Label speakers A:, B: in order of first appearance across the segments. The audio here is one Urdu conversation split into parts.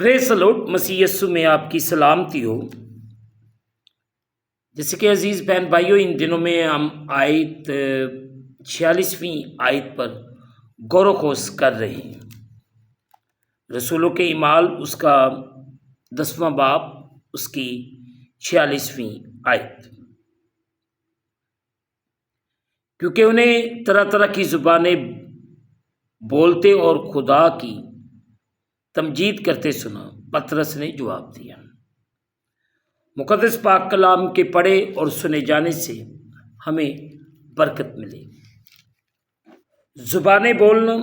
A: پریز دی لارڈ، مسیح یسوع میں آپ کی سلامتی ہو۔ جیسے کہ عزیز بہن بھائیوں، ان دنوں میں ہم آیت 46ویں آیت پر غور و خوض کر رہے ہیں۔ رسولوں کے اعمال اس کا 10واں باب، اس کی 46ویں آیت۔ کیونکہ انہیں طرح طرح کی زبانیں بولتے اور خدا کی تمجید کرتے سنا، پطرس نے جواب دیا۔ مقدس پاک کلام کے پڑھے اور سنے جانے سے ہمیں برکت ملے۔ زبانیں بولنا،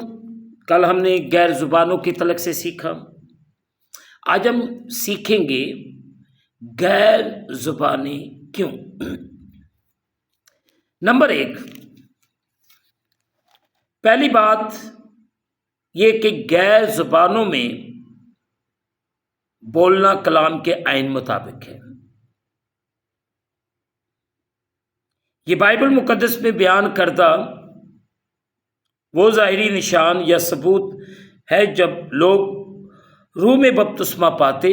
A: کل ہم نے غیر زبانوں کی تلک سے سیکھا۔ آج ہم سیکھیں گے غیر زبانیں کیوں۔ نمبر 1، پہلی بات یہ کہ غیر زبانوں میں بولنا کلام کے آئین مطابق ہے۔ یہ بائبل مقدس میں بیان کردہ وہ ظاہری نشان یا ثبوت ہے جب لوگ روح میں بپتسمہ پاتے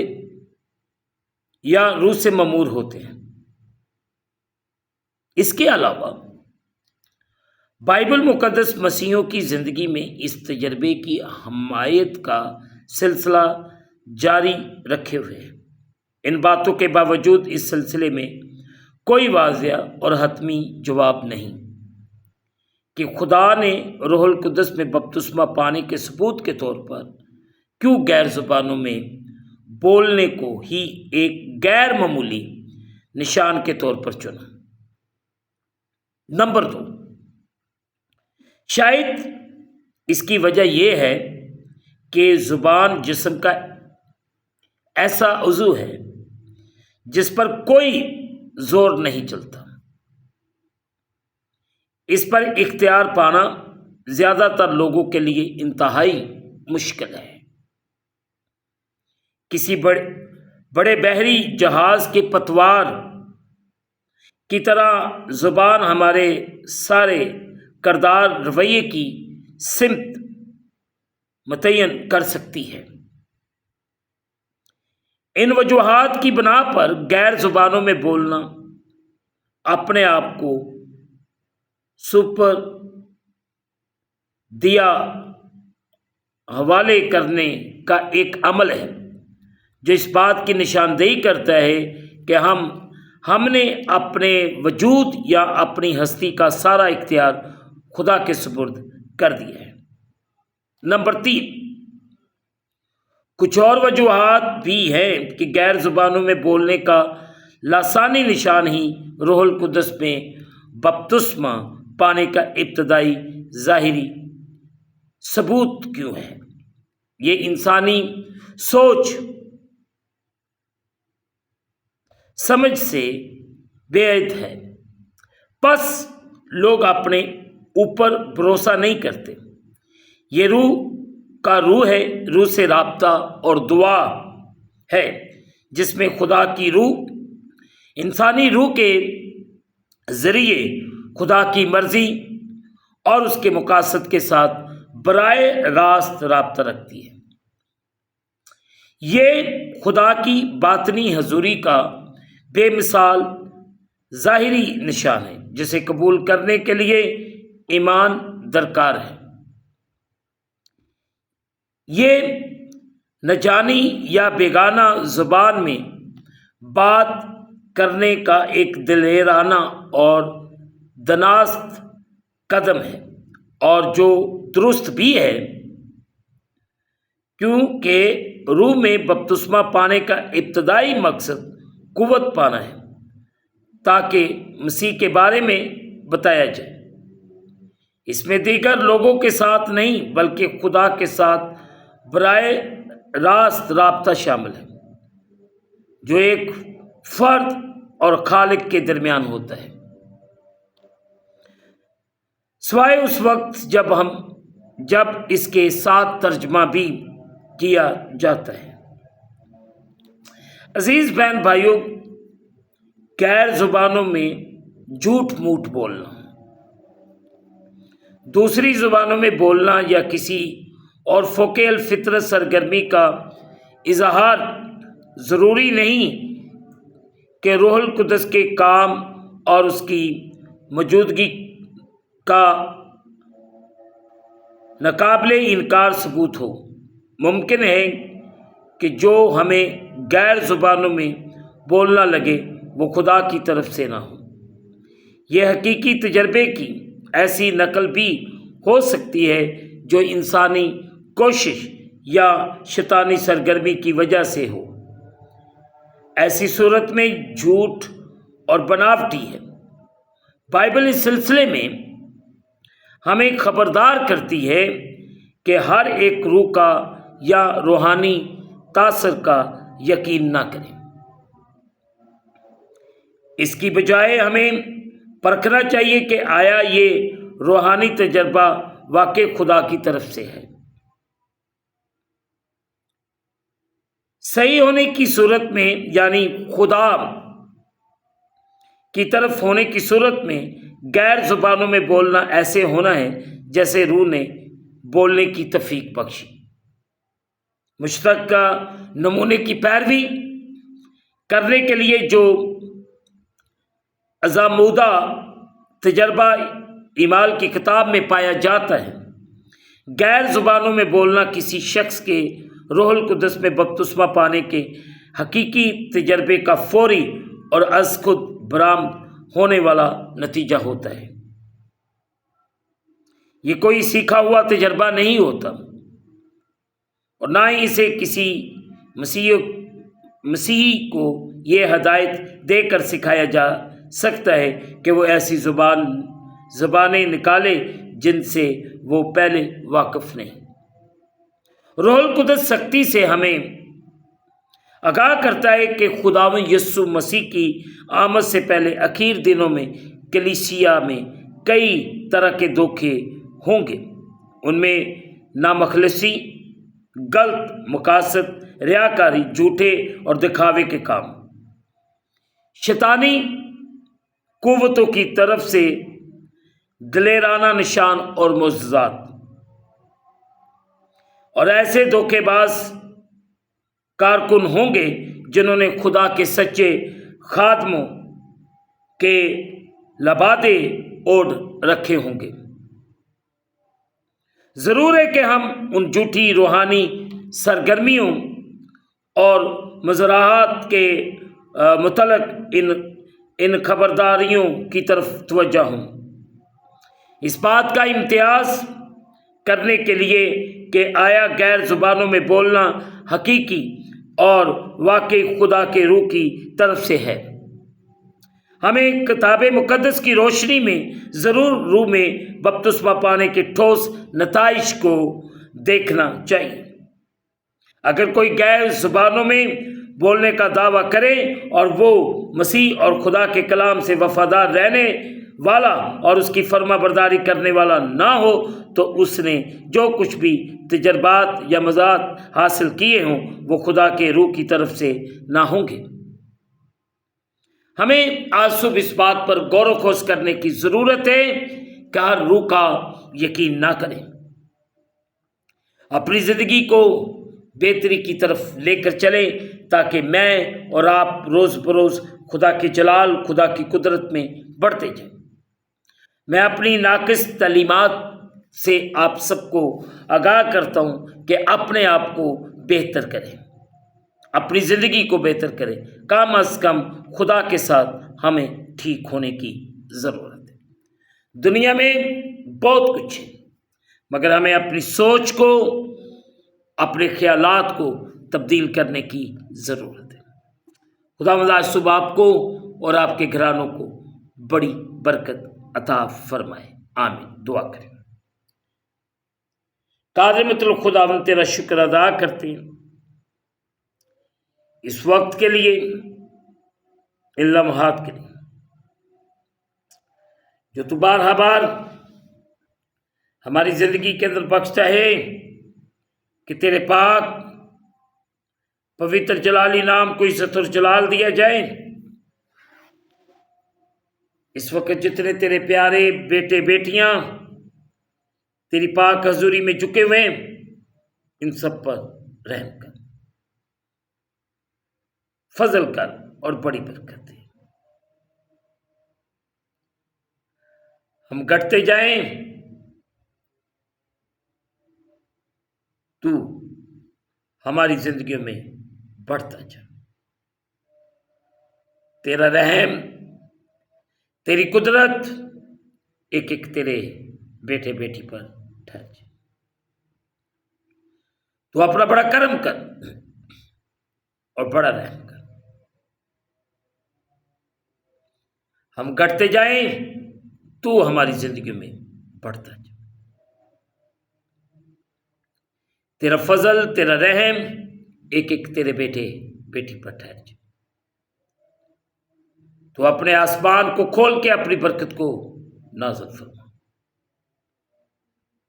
A: یا روح سے ممور ہوتے ہیں۔ اس کے علاوہ بائبل مقدس مسیحیوں کی زندگی میں اس تجربے کی حمایت کا سلسلہ جاری رکھے ہوئے ہے۔ ان باتوں کے باوجود اس سلسلے میں کوئی واضح اور حتمی جواب نہیں کہ خدا نے روح القدس میں بپتسمہ پانے کے ثبوت کے طور پر کیوں غیر زبانوں میں بولنے کو ہی ایک غیر معمولی نشان کے طور پر چنا۔ نمبر 2، شاید اس کی وجہ یہ ہے کہ زبان جسم کا ایسا عضو ہے جس پر کوئی زور نہیں چلتا۔ اس پر اختیار پانا زیادہ تر لوگوں کے لیے انتہائی مشکل ہے۔ کسی بڑے بحری جہاز کے پتوار کی طرح زبان ہمارے سارے کردار رویے کی سمت متعین کر سکتی ہے۔ ان وجوہات کی بنا پر غیر زبانوں میں بولنا اپنے آپ کو سپر دیا حوالے کرنے کا ایک عمل ہے جو اس بات کی نشاندہی کرتا ہے کہ ہم نے اپنے وجود یا اپنی ہستی کا سارا اختیار خدا کے سپرد کر دیا ہے۔ نمبر 3، کچھ اور وجوہات بھی ہیں کہ غیر زبانوں میں بولنے کا لسانی نشان ہی روح القدس میں بپتسمہ پانے کا ابتدائی ظاہری ثبوت کیوں ہے۔ یہ انسانی سوچ سمجھ سے بعید ہے۔ پس لوگ اپنے اوپر بھروسہ نہیں کرتے۔ یہ روح کا روح ہے، روح سے رابطہ اور دعا ہے جس میں خدا کی روح انسانی روح کے ذریعے خدا کی مرضی اور اس کے مقاصد کے ساتھ براہ راست رابطہ رکھتی ہے۔ یہ خدا کی باطنی حضوری کا بے مثال ظاہری نشان ہے جسے قبول کرنے کے لیے ایمان درکار ہے۔ یہ نہ جانی یا بیگانہ زبان میں بات کرنے کا ایک دلیرانہ اور دناست قدم ہے، اور جو درست بھی ہے، کیونکہ روح میں بپتسمہ پانے کا ابتدائی مقصد قوت پانا ہے تاکہ مسیح کے بارے میں بتایا جائے۔ اس میں دیگر لوگوں کے ساتھ نہیں بلکہ خدا کے ساتھ براہ راست رابطہ شامل ہے جو ایک فرد اور خالق کے درمیان ہوتا ہے، سوائے اس وقت جب اس کے ساتھ ترجمہ بھی کیا جاتا ہے۔ عزیز بہن بھائیوں، غیر زبانوں میں جھوٹ موٹ بولنا، دوسری زبانوں میں بولنا یا کسی اور فوق الفطرت سرگرمی کا اظہار ضروری نہیں کہ روح القدس کے کام اور اس کی موجودگی کا ناقابل انکار ثبوت ہو۔ ممکن ہے کہ جو ہمیں غیر زبانوں میں بولنا لگے وہ خدا کی طرف سے نہ ہو۔ یہ حقیقی تجربے کی ایسی نقل بھی ہو سکتی ہے جو انسانی کوشش یا شیطانی سرگرمی کی وجہ سے ہو۔ ایسی صورت میں جھوٹ اور بناوٹی ہے۔ بائبل اس سلسلے میں ہمیں خبردار کرتی ہے کہ ہر ایک روح کا یا روحانی تاثر کا یقین نہ کریں۔ اس کی بجائے ہمیں پرکھنا چاہیے کہ آیا یہ روحانی تجربہ واقعی خدا کی طرف سے ہے۔ صحیح ہونے کی صورت میں یعنی خدا کی طرف ہونے کی صورت میں غیر زبانوں میں بولنا ایسے ہونا ہے جیسے روح نے بولنے کی توفیق بخشی۔ مشترکہ نمونے کی پیروی کرنے کے لیے جو آزمودہ تجربہ اعمال کی کتاب میں پایا جاتا ہے، غیر زبانوں میں بولنا کسی شخص کے روح القدس میں بپتسمہ پانے کے حقیقی تجربے کا فوری اور از خود برآمد ہونے والا نتیجہ ہوتا ہے۔ یہ کوئی سیکھا ہوا تجربہ نہیں ہوتا اور نہ ہی اسے کسی مسیحی کو یہ ہدایت دے کر سکھایا جا سکتا ہے کہ وہ ایسی زبانیں نکالے جن سے وہ پہلے واقف نہیں۔ روح القدس سختی سے ہمیں آگاہ کرتا ہے کہ خداوند یسوع مسیح کی آمد سے پہلے اخیر دنوں میں کلیسیا میں کئی طرح کے دھوکے ہوں گے۔ ان میں نامخلصی، غلط مقاصد، ریاکاری، جھوٹے اور دکھاوے کے کام، شیطانی قوتوں کی طرف سے دلیرانہ نشان اور معجزات، اور ایسے دھوکے باز کارکن ہوں گے جنہوں نے خدا کے سچے خادموں کے لبادے اوڑھ رکھے ہوں گے۔ ضرور ہے کہ ہم ان جھوٹی روحانی سرگرمیوں اور مزاحات کے متعلق ان خبرداریوں کی طرف توجہ ہوں، اس بات کا امتیاز کرنے کے لیے کہ آیا غیر زبانوں میں بولنا حقیقی اور واقعی خدا کے روح کی طرف سے ہے۔ ہمیں کتاب مقدس کی روشنی میں ضرور روح میں بپتسمہ پانے کے ٹھوس نتائج کو دیکھنا چاہیے۔ اگر کوئی غیر زبانوں میں بولنے کا دعویٰ کرے اور وہ مسیح اور خدا کے کلام سے وفادار رہنے والا اور اس کی فرما برداری کرنے والا نہ ہو تو اس نے جو کچھ بھی تجربات یا مزاج حاصل کیے ہوں وہ خدا کے روح کی طرف سے نہ ہوں گے۔ ہمیں آج صبح اس بات پر غور و خوض کرنے کی ضرورت ہے کہ ہر روح کا یقین نہ کریں۔ اپنی زندگی کو بہتری کی طرف لے کر چلیں تاکہ میں اور آپ روز بروز خدا کی جلال، خدا کی قدرت میں بڑھتے جائیں۔ میں اپنی ناقص تعلیمات سے آپ سب کو آگاہ کرتا ہوں کہ اپنے آپ کو بہتر کریں، اپنی زندگی کو بہتر کریں۔ کم از کم خدا کے ساتھ ہمیں ٹھیک ہونے کی ضرورت ہے۔ دنیا میں بہت کچھ ہے مگر ہمیں اپنی سوچ کو، اپنے خیالات کو تبدیل کرنے کی ضرورت ہے۔ خداوند آج صبح آپ کو اور آپ کے گھرانوں کو بڑی برکت عطا فرمائے، آمین۔ دعا کریں۔ قادر مطلق خداوند تیرا شکر ادا کرتے ہیں اس وقت کے لیے، ان لمحات کے لیے جو تو بار بار ہماری زندگی کے اندر بخشتا ہے کہ تیرے پاک پوتر جلالی نام کو عزت اور جلال دیا جائے۔ اس وقت جتنے تیرے پیارے بیٹے بیٹیاں تیری پاک حضوری میں جھکے ہوئے ان سب پر رحم کر۔ فضل کر اور بڑی برکت دے۔ ہم گھٹتے جائیں تو ہماری زندگیوں میں بڑھتا جا۔ تیرا رحم، تیری قدرت ایک ایک تیرے بیٹے بیٹی پر ٹھہر جائے۔ تو اپنا بڑا کرم کر اور بڑا رحم کر۔ ہم گھٹتے جائیں تو ہماری زندگی میں بڑھتا جائے۔ تیرا فضل، تیرا رحم ایک ایک تیرے بیٹے بیٹی پر ٹھہر جائے۔ تو اپنے آسمان کو کھول کے اپنی برکت کو نازل فرما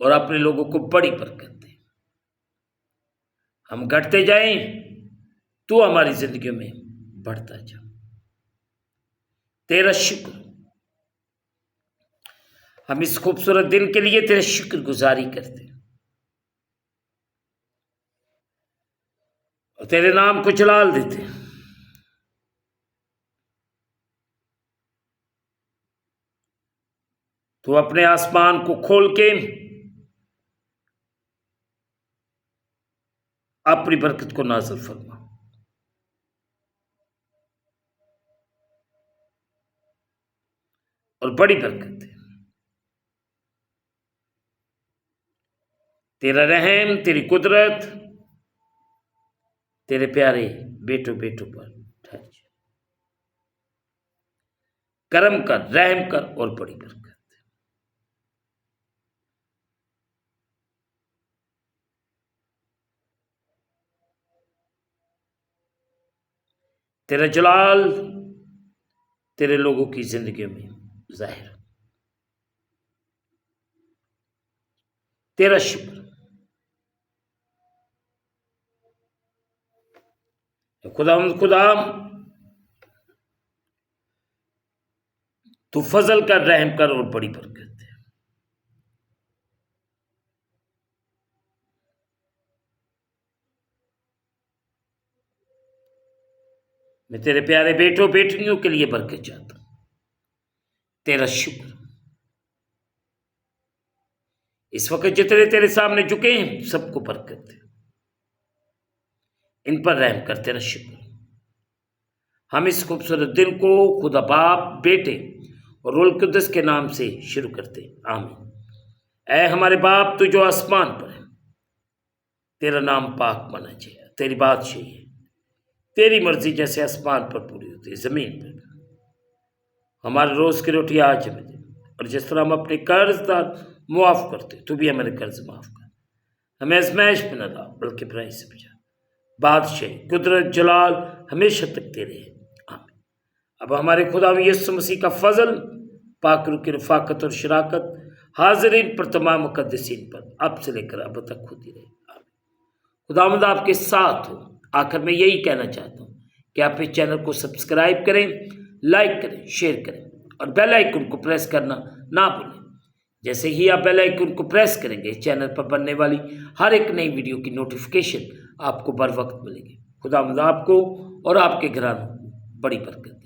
A: اور اپنے لوگوں کو بڑی برکت دے۔ ہم گھٹتے جائیں تو ہماری زندگیوں میں بڑھتا جا۔ تیرا شکر، ہم اس خوبصورت دن کے لیے تیرے شکر گزاری کرتے ہیں اور تیرے نام کو جلال دیتے ہیں۔ تو اپنے آسمان کو کھول کے اپنی برکت کو نازل فرما اور بڑی برکت دے۔ تیرا رحم، تیری قدرت تیرے پیارے بیٹوں پر ٹھہر جائے۔ کرم کر، رحم کر اور بڑی برکت۔ تیرا جلال تیرے لوگوں کی زندگیوں میں ظاہر۔ تیرا شکر، خدا تو فضل کر، رحم کر اور بڑی برکت دے۔ میں تیرے پیارے بیٹوں بیٹیوں کے لیے برکت چاہتا ہوں۔ تیرا شکر، اس وقت جتنے تیرے سامنے جھکے ہیں سب کو برکت دے، ان پر رحم کر۔ تیرا شکر، ہم اس خوبصورت دن کو خدا باپ، بیٹے اور روح القدس کے نام سے شروع کرتے ہیں، آمین۔ اے ہمارے باپ تو جو آسمان پر ہے، تیرا نام پاک مانا جائے، تیری بادشاہی ہے، تیری مرضی جیسے آسمان پر پوری ہوتی ہے زمین پر۔ ہمارے روز کی روٹی آج ہمیں دے، اور جس طرح ہم اپنے قرض دار معاف کرتے تو بھی ہمارے قرض معاف کر، ہمیں آزمائش میں نہ ڈال بلکہ برائی سے بچا۔ بادشاہی، قدرت، جلال ہمیشہ تک تیرے ہیں، آمین۔ اب ہمارے خدا یسوع مسیح کا فضل، پاک روح کی رفاقت اور شراکت حاضرین پر، تمام مقدسین پر اب سے لے کر اب تک ہوتی رہے، آمین۔ خداوند آپ کے ساتھ ہو۔ آخر میں یہی کہنا چاہتا ہوں کہ آپ اس چینل کو سبسکرائب کریں، لائک کریں، شیئر کریں اور بیل آئیکن کو پریس کرنا نہ بھولیں۔ جیسے ہی آپ بیل آئیکن کو پریس کریں گے، چینل پر بننے والی ہر ایک نئی ویڈیو کی نوٹیفیکیشن آپ کو بر وقت ملے گی۔ خداوند آپ کو اور آپ کے گھرانوں کو بڑی برکت۔